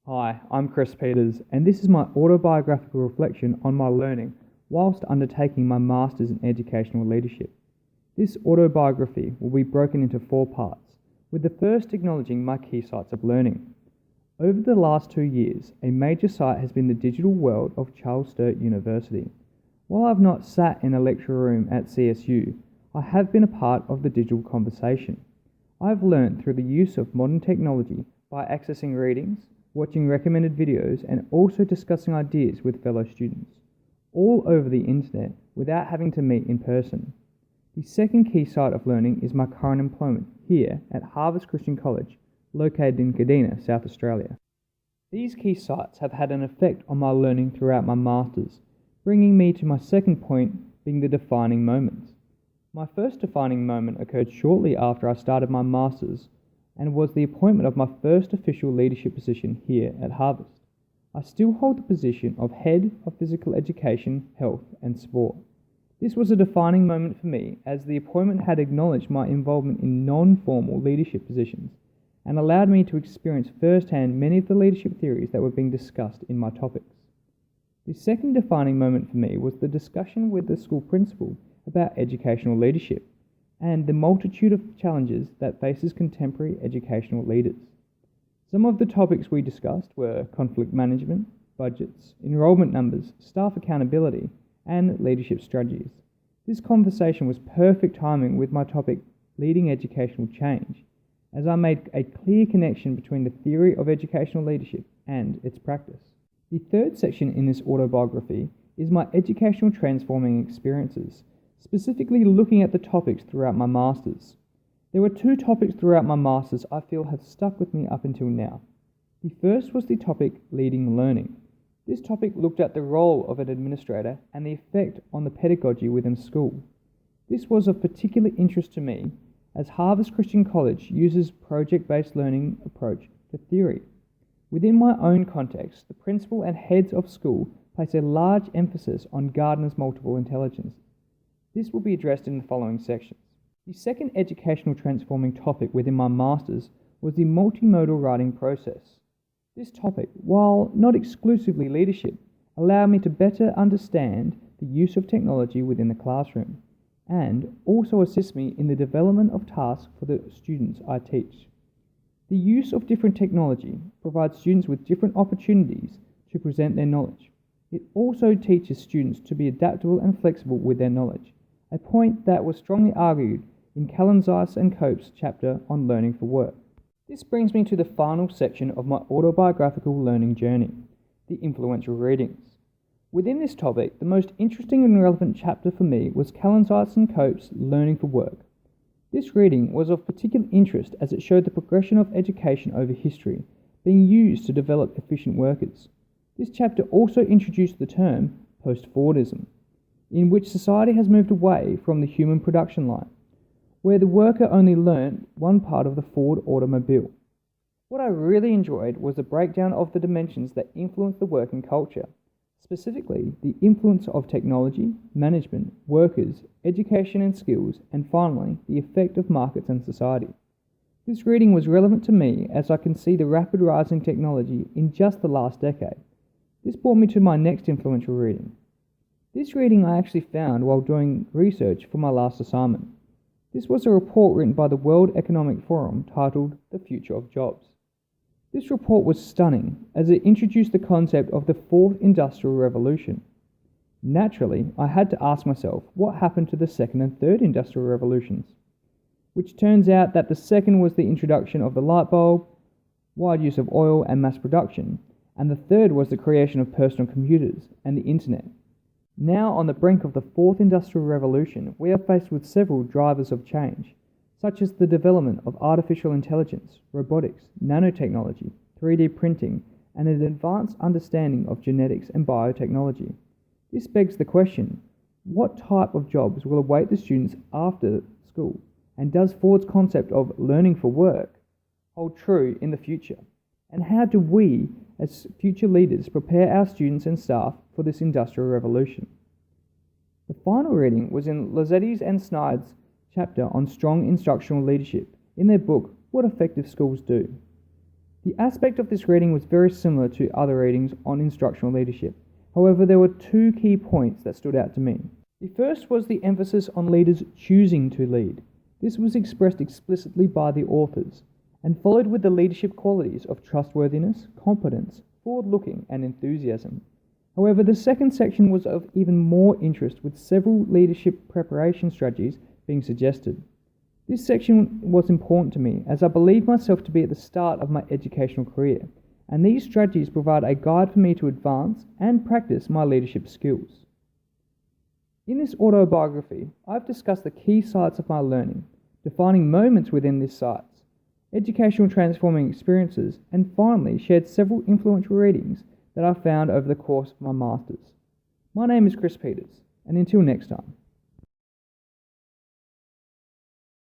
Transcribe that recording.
Hi, I'm Chris Peters, and this is my autobiographical reflection on my learning whilst undertaking my Masters in Educational Leadership. This autobiography will be broken into 4 parts, with the first acknowledging my key sites of learning. Over the last 2 years, a major site has been the digital world of Charles Sturt University. While I've not sat in a lecture room at CSU, I have been a part of the digital conversation. I've learnt through the use of modern technology by accessing readings, watching recommended videos, and also discussing ideas with fellow students, all over the internet without having to meet in person. The second key site of learning is my current employment here at Harvest Christian College, located in Kadina, South Australia. These key sites have had an effect on my learning throughout my Masters, bringing me to my second point being the defining moments. My first defining moment occurred shortly after I started my Masters and was the appointment of my first official leadership position here at Harvest. I still hold the position of Head of Physical Education, Health and Sport. This was a defining moment for me as the appointment had acknowledged my involvement in non-formal leadership positions and allowed me to experience firsthand many of the leadership theories that were being discussed in my topics. The second defining moment for me was the discussion with the school principal about educational leadership and the multitude of challenges that faces contemporary educational leaders. Some of the topics we discussed were conflict management, budgets, enrolment numbers, staff accountability, and leadership strategies. This conversation was perfect timing with my topic, leading educational change, as I made a clear connection between the theory of educational leadership and its practice. The third section in this autobiography is my educational transforming experiences, specifically looking at the topics throughout my Masters. There were 2 topics throughout my Masters I feel have stuck with me up until now. The first was the topic leading learning. This topic looked at the role of an administrator and the effect on the pedagogy within school. This was of particular interest to me as Harvest Christian College uses project-based learning approach to theory. Within my own context, the principal and heads of school place a large emphasis on Gardner's multiple intelligence. This will be addressed in the following sections. The second educational transforming topic within my Masters was the multimodal writing process. This topic, while not exclusively leadership, allowed me to better understand the use of technology within the classroom and also assist me in the development of tasks for the students I teach. The use of different technology provides students with different opportunities to present their knowledge. It also teaches students to be adaptable and flexible with their knowledge, a point that was strongly argued in Callan Zeiss and Cope's chapter on learning for work. This brings me to the final section of my autobiographical learning journey, the influential readings. Within this topic, the most interesting and relevant chapter for me was Callan Zeiss and Cope's Learning for Work. This reading was of particular interest as it showed the progression of education over history being used to develop efficient workers. This chapter also introduced the term post-Fordism, in which society has moved away from the human production line, where the worker only learnt one part of the Ford automobile. What I really enjoyed was the breakdown of the dimensions that influence the working culture, specifically the influence of technology, management, workers, education and skills, and finally, the effect of markets and society. This reading was relevant to me as I can see the rapid rise in technology in just the last decade. This brought me to my next influential reading. This reading I actually found while doing research for my last assignment. This was a report written by the World Economic Forum titled The Future of Jobs. This report was stunning as it introduced the concept of the 4th Industrial Revolution. Naturally, I had to ask myself what happened to the 2nd and 3rd Industrial Revolutions, which turns out that the 2nd was the introduction of the light bulb, wide use of oil and mass production, and the 3rd was the creation of personal computers and the internet. Now on the brink of the 4th Industrial Revolution, we are faced with several drivers of change, such as the development of artificial intelligence, robotics, nanotechnology, 3D printing, and an advanced understanding of genetics and biotechnology. This begs the question, what type of jobs will await the students after school, and does Ford's concept of learning for work hold true in the future? And how do we, as future leaders, prepare our students and staff for this industrial revolution? The final reading was in Lazzetti's and Snide's chapter on strong instructional leadership in their book, What Effective Schools Do. The aspect of this reading was very similar to other readings on instructional leadership. However, there were two key points that stood out to me. The first was the emphasis on leaders choosing to lead. This was expressed explicitly by the authors, and followed with the leadership qualities of trustworthiness, competence, forward-looking, and enthusiasm. However, the second section was of even more interest, with several leadership preparation strategies being suggested. This section was important to me as I believe myself to be at the start of my educational career, and these strategies provide a guide for me to advance and practice my leadership skills. In this autobiography, I've discussed the key sites of my learning, defining moments within these sites, educational transforming experiences, and finally shared several influential readings that I found over the course of my Masters. My name is Chris Peters, and until next time.